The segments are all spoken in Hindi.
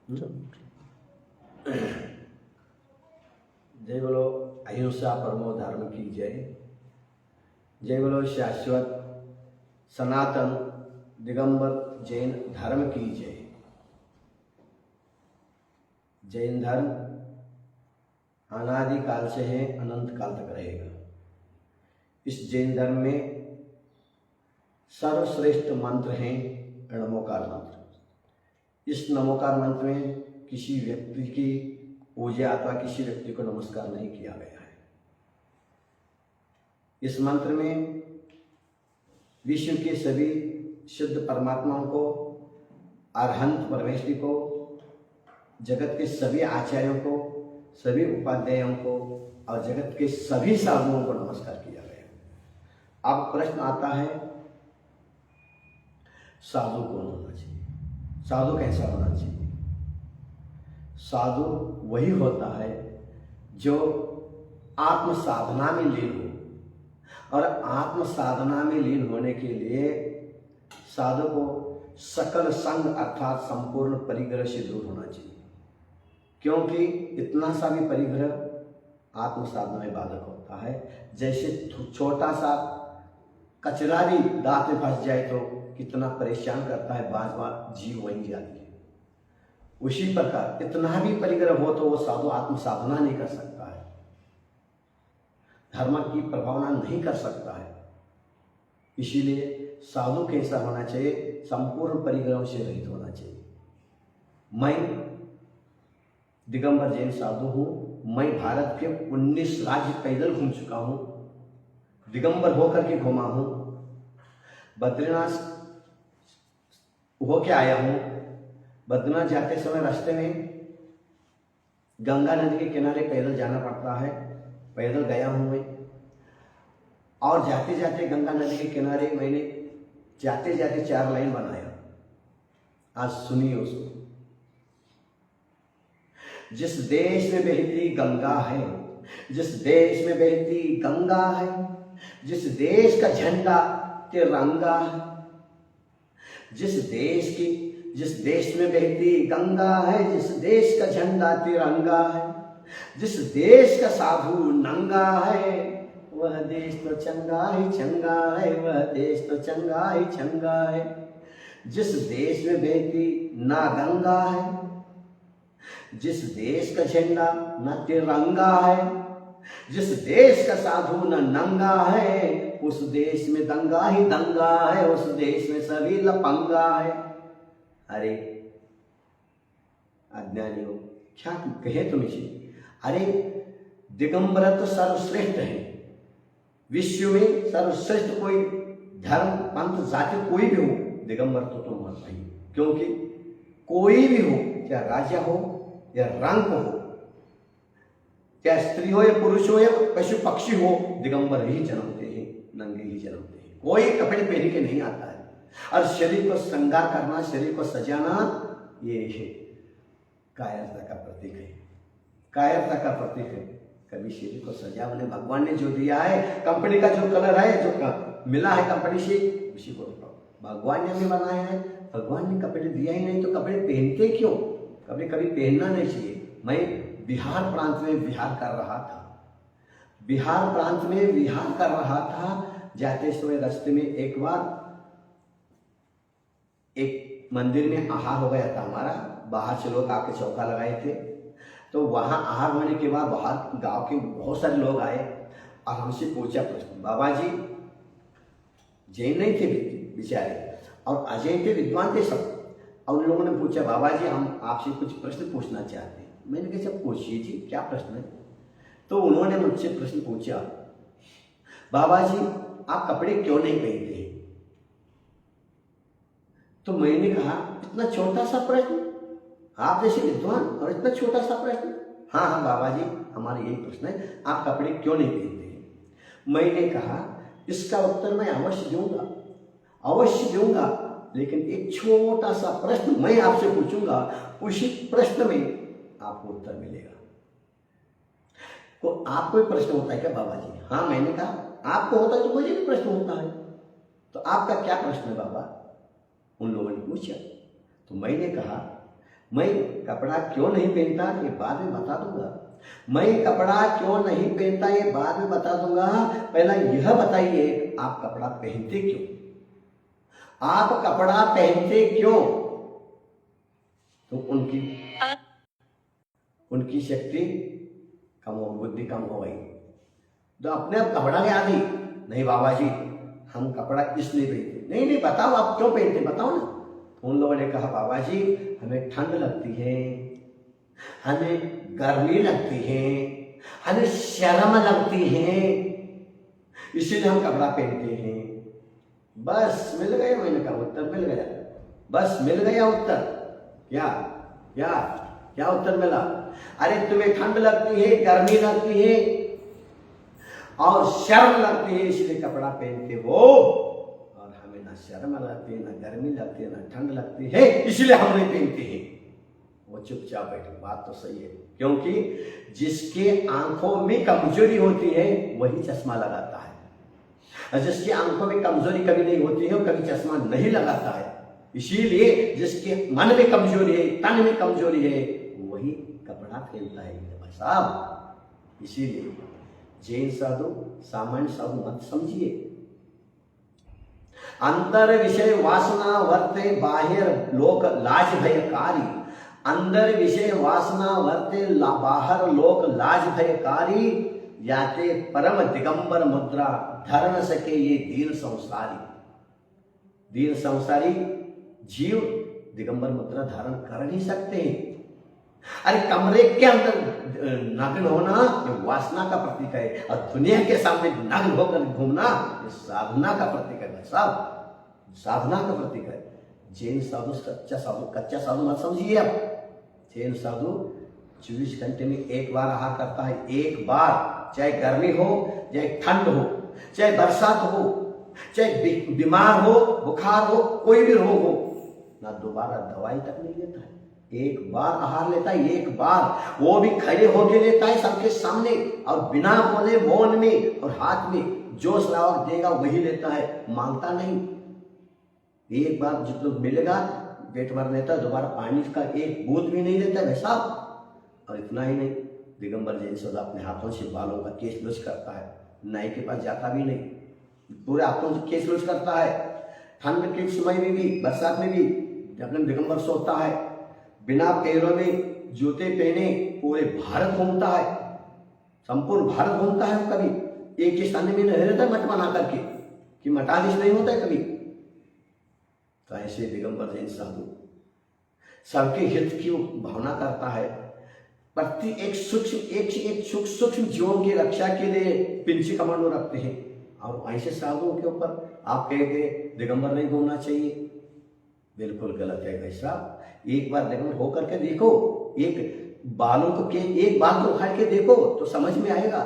जय बोलो अहिंसा परमो धर्म की जय। जय बोलो शाश्वत सनातन दिगंबर जैन धर्म की जय। जैन धर्म अनादि काल से है, अनंत काल तक रहेगा। इस जैन धर्म में सर्वश्रेष्ठ मंत्र हैं नमोकार मंत्र। इस नमोकार मंत्र में किसी व्यक्ति की पूजा अथवा किसी व्यक्ति को नमस्कार नहीं किया गया है। इस मंत्र में विश्व के सभी शुद्ध परमात्माओं को, अरहंत परमेश्वरी को, जगत के सभी आचार्यों को, सभी उपाध्यायों को और जगत के सभी साधुओं को नमस्कार किया गया। अब प्रश्न आता है, साधु कौन होना चाहिए? साधु कैसा होना चाहिए? साधु वही होता है जो आत्म साधना में लीन हो, और आत्म साधना में लीन होने के लिए साधु को सकल संग अर्थात संपूर्ण परिग्रह से दूर होना चाहिए, क्योंकि इतना सा भी परिग्रह आत्म साधना में बाधक होता है। जैसे छोटा सा कचरा भी दांत में फंस जाए तो कितना परेशान करता है, बार बार जीव वहीं जाती है। उसी प्रकार इतना भी परिग्रह हो तो वो साधु आत्म साधना नहीं कर सकता है, धर्म की प्रभावना नहीं कर सकता है। इसीलिए साधु कैसा होना चाहिए? संपूर्ण परिग्रहों से रहित होना चाहिए। मैं दिगंबर जैन साधु हूँ। मैं भारत के 19 राज्य पैदल घूम चुका हूँ, दिगंबर होकर के घूमा हूँ, बद्रीनाथ होके आया हूँ। बद्रीनाथ जाते समय रास्ते में गंगा नदी के किनारे पैदल जाना पड़ता है, पैदल गया हूँ मैं। और जाते जाते गंगा नदी के किनारे मैंने जाते जाते 4 लाइन बनाया, आज सुनिए उसको। जिस देश में बहती गंगा है, जिस देश में बहती गंगा है, जिस देश का झंडा तिरंगा है, जिस देश में बहती गंगा है, जिस देश का झंडा तिरंगा है, जिस देश का साधु नंगा है, वह देश तो चंगा ही चंगा है, वह देश तो चंगा ही चंगा है। जिस देश में बहती ना गंगा है, जिस देश का झंडा न तिरंगा है, जिस देश का साधु न नंगा है, उस देश में दंगा ही दंगा है, उस देश में सभी लपंगा है। अरे अज्ञानियों, क्या कहे तुम इसे? अरे दिगंबर तो सर्वश्रेष्ठ है, विश्व में सर्वश्रेष्ठ कोई धर्म पंथ जाति कोई भी हो, दिगंबर तो तुम मत भाई। क्योंकि कोई भी हो, चाहे राजा हो या रंग हो, चाहे स्त्री हो या पुरुष हो या पशु पक्षी हो, दिगंबर ही जन्मते हैं, नंगे ही जन्मते हैं। कोई कपड़े पहन के नहीं आता है। और शरीर को श्रृंगार करना, शरीर को सजाना, ये है कायरता का प्रतीक है, कायरता का प्रतीक है। कभी शरीर को सजा उन्हें भगवान ने जो दिया है, कंपनी का जो कलर है, जो मिला है कंपनी से, उसी को भगवान ने हमें बनाया है। भगवान ने कपड़े दिया ही नहीं तो कपड़े पहनते क्यों? कभी कभी पहनना नहीं चाहिए। मैं बिहार प्रांत में विहार कर रहा था, बिहार प्रांत में विहार कर रहा था। जाते समय रास्ते में एक बार एक मंदिर में आहार हो गया था हमारा, बाहर से लोग आके चौका लगाए थे। तो वहाँ आहार होने के बाद बाहर गांव के बहुत सारे लोग आए और हमसे पूछा प्रश्न। बाबा जी जैन नहीं थे बेचारे, और अजय थे, विद्वान थे सब। और उन लोगों ने पूछा, बाबा जी हम आपसे कुछ प्रश्न पूछना चाहते हैं। मैंने कहा सब पूछिए जी, क्या प्रश्न है? तो उन्होंने मुझसे प्रश्न पूछा, बाबा जी आप कपड़े क्यों नहीं पहनते हैं? तो मैंने कहा इतना छोटा सा प्रश्न, आप जैसे विद्वान और इतना छोटा सा प्रश्न? हाँ हाँ बाबा जी हमारा यही प्रश्न है, आप कपड़े क्यों नहीं पहनते हैं? मैंने कहा इसका उत्तर मैं अवश्य दूंगा, अवश्य दूंगा, लेकिन एक छोटा सा प्रश्न मैं आपसे पूछूंगा, उसी प्रश्न में आपको उत्तर मिलेगा। तो आपको भी प्रश्न होता है क्या बाबा जी? हाँ मैंने कहा आपको होता है तो मुझे भी प्रश्न होता है, तो आपका क्या प्रश्न है बाबा? उन लोगों ने पूछा। तो मैंने कहा मैं कपड़ा क्यों नहीं पहनता ये बाद में बता दूंगा। मैं कपड़ा क्यों नहीं पहनता ये बाद में बता दूंगा। पहला यह बताइए आप कपड़ा पहनते क्यों, आप कपड़ा पहनते क्यों। तो उनकी शक्ति कम हो, बुद्धि कम हो गई, तो अपने आप कपड़ा के आदि नहीं बाबा जी हम कपड़ा इसलिए पहनते। नहीं नहीं बताओ आप क्यों पहनते बताओ ना। उन लोगों ने कहा बाबा जी हमें ठंड लगती है, हमें गर्मी लगती है, हमें शर्म लगती है, इसीलिए हम कपड़ा पहनते हैं। बस मिल गया, मैंने कहा उत्तर मिल गया, बस मिल गया उत्तर। क्या क्या क्या उत्तर मिला। अरे तुम्हें ठंड लगती है, गर्मी लगती है और शर्म लगती है इसलिए कपड़ा पहनते हो, और हमें ना शर्म लगती है, ना गर्मी लगती है, ना ठंड लगती है इसलिए हम नहीं पहनते हैं। वो चुपचाप बैठे। बात तो सही है, क्योंकि जिसके आंखों में कमजोरी होती है वही चश्मा लगाता है, और जिसकी आंखों में कमजोरी कभी नहीं होती है वो कभी चश्मा नहीं लगाता है। इसीलिए जिसके मन में कमजोरी है, तन में कमजोरी है, वही कपड़ा पहनता है साहब। इसीलिए जैन साधु सामान्य साधु मत समझिए। अंतर विषय वासना वर्ते बाहिर लोक लाज भयकारी, अंदर विषय वासना वर्ते बाहर लोक लाज भयकारी, याते परम दिगंबर मुद्रा धर न सके ये दीन संसारी। दीन संसारी जीव दिगंबर मुद्रा धारण कर नहीं सकते। अरे कमरे के अंदर नग्न होना ये वासना का प्रतीक है, और दुनिया के सामने नग्न होकर घूमना ये साधना का प्रतीक है साहब, साधना का प्रतीक है। जैन साधु सच्चा साधु, कच्चा साधु मत समझिए आप। जैन साधु 24 घंटे में एक बार आहार करता है, एक बार, चाहे गर्मी हो चाहे ठंड हो, चाहे बरसात हो, चाहे बीमार हो, बुखार हो, कोई भी रोग हो, ना दोबारा दवाई तक नहीं लेता है, एक बार आहार लेता है, एक बार, वो भी खड़े होके लेता है सबके सामने, और बिना बोले मौन में, और हाथ में जो सलाह देगा वही लेता है, मांगता नहीं। एक बार जितना मिलेगा पेट भर लेता है, दोबारा पानी का एक बूंद भी नहीं लेता है भाई साहब। और इतना ही नहीं, दिगंबर जैन साधु अपने हाथों से बालों का केस लुच करता है, नाई के पास जाता भी नहीं, पूरे हाथों से केस लुच करता है। ठंड के समय में भी, बरसात में भी अपने दिगंबर सोता है, बिना पैरों में जूते पहने पूरे भारत घूमता है, संपूर्ण भारत घूमता है। कभी एक ही स्थान में नहीं रहता मठ बना करके कि मठाधीश नहीं होता है कभी। तो ऐसे दिगंबर जैन साधु सबके हित की भावना करता है, प्रति एक सूक्ष्म जीवों की रक्षा के लिए पिंची कमांडो रखते हैं। और ऐसे साधुओं के ऊपर आप कहते दिगंबर नहीं घूमना चाहिए, बिल्कुल गलत है भाई साहब। एक बार दिगंबर होकर के देखो, एक बालों को एक बाल को उखाड़ के देखो तो समझ में आएगा।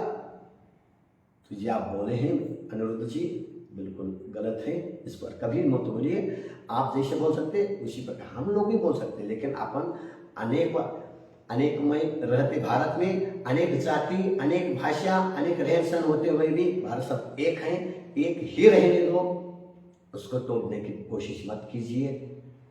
तो ये आप बोले हैं अनिरुद्ध जी, बिल्कुल गलत है, इस पर कभी मत बोलिए। आप जैसे बोल सकते उसी प्रकार हम लोग भी बोल सकते, लेकिन अपन अनेकमय रहते भारत में, अनेक जाति, अनेक भाषा, अनेक रहन सहन होते हुए भी भारत सब एक हैं, एक ही रहने दो, उसको तोड़ने की कोशिश मत कीजिए,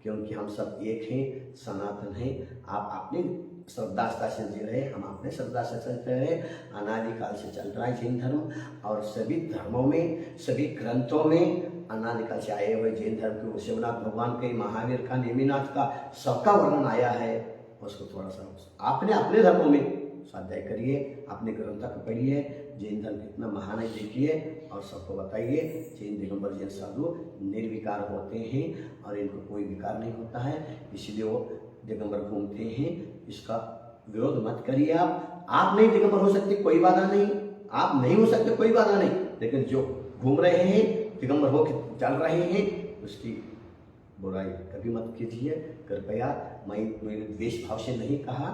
क्योंकि हम सब एक हैं, सनातन हैं। आप अपनी श्रद्धा से जी रहे, हम अपने श्रद्धा से चलते रहे, अनादिकाल से चल रहा है जैन धर्म। और सभी धर्मों में, सभी ग्रंथों में अनादिकाल से आए हुए जैन धर्म के शिवनाथ भगवान के, महावीर का, नेमिनाथ का, सबका वर्णन आया है। उसको थोड़ा सा आपने अपने धर्मों में स्वाध्याय करिए, अपने ग्रंथ को पढ़िए, जैन धर्म कितना महान है देखिए, और सबको बताइए जैन दिगंबर जैन साधु निर्विकार होते हैं और इनको कोई विकार नहीं होता है, इसलिए वो दिगंबर घूमते हैं। इसका विरोध मत करिए। आप नहीं दिगंबर हो सकते कोई बाधा नहीं, आप नहीं हो सकते कोई बाधा नहीं, लेकिन जो घूम रहे हैं दिगंबर होकर चल रहे हैं उसकी बुराई कभी मत कीजिए कृपया। मैं मेरे द्वेष भाव से नहीं कहा,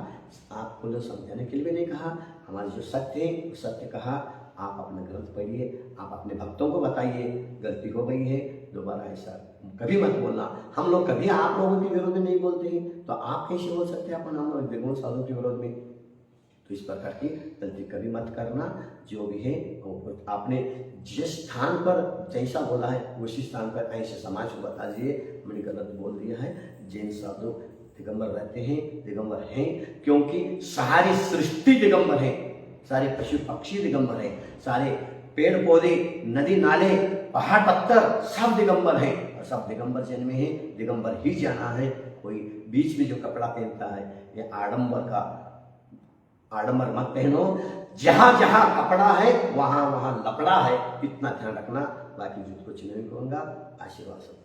आपको लोग समझाने के लिए भी नहीं कहा, हमारे जो सत्य है उस सत्य कहा। आप अपने ग्रंथ पढ़िए, आप अपने भक्तों को बताइए गलती हो गई है, दोबारा ऐसा कभी मत बोलना। हम लोग कभी आप लोगों के विरोध में नहीं बोलते हैं, तो आप कैसे बोल सकते हैं अपन हम लोग दिगंबर साधु के विरोध में। तो इस प्रकार की गलती कभी मत करना। जो भी है आपने जिस स्थान पर जैसा बोला है उसी स्थान पर ऐसे समाज को बता दीजिए मैंने गलत बोल दिया है। जैन साधु दिगंबर रहते हैं, दिगंबर हैं, क्योंकि सारी सृष्टि दिगंबर है, सारे पशु पक्षी दिगंबर हैं, सारे पेड़ पौधे, नदी नाले, पहाड़ पत्थर सब दिगंबर हैं, और सब दिगंबर जन्मे हैं, दिगंबर ही जाना है। कोई बीच में जो कपड़ा पहनता है ये आडंबर मत पहनो, जहां जहां कपड़ा है वहां वहां लपड़ा है, इतना ध्यान रखना। बाकी कुछ नहीं कहूंगा। आशीर्वाद।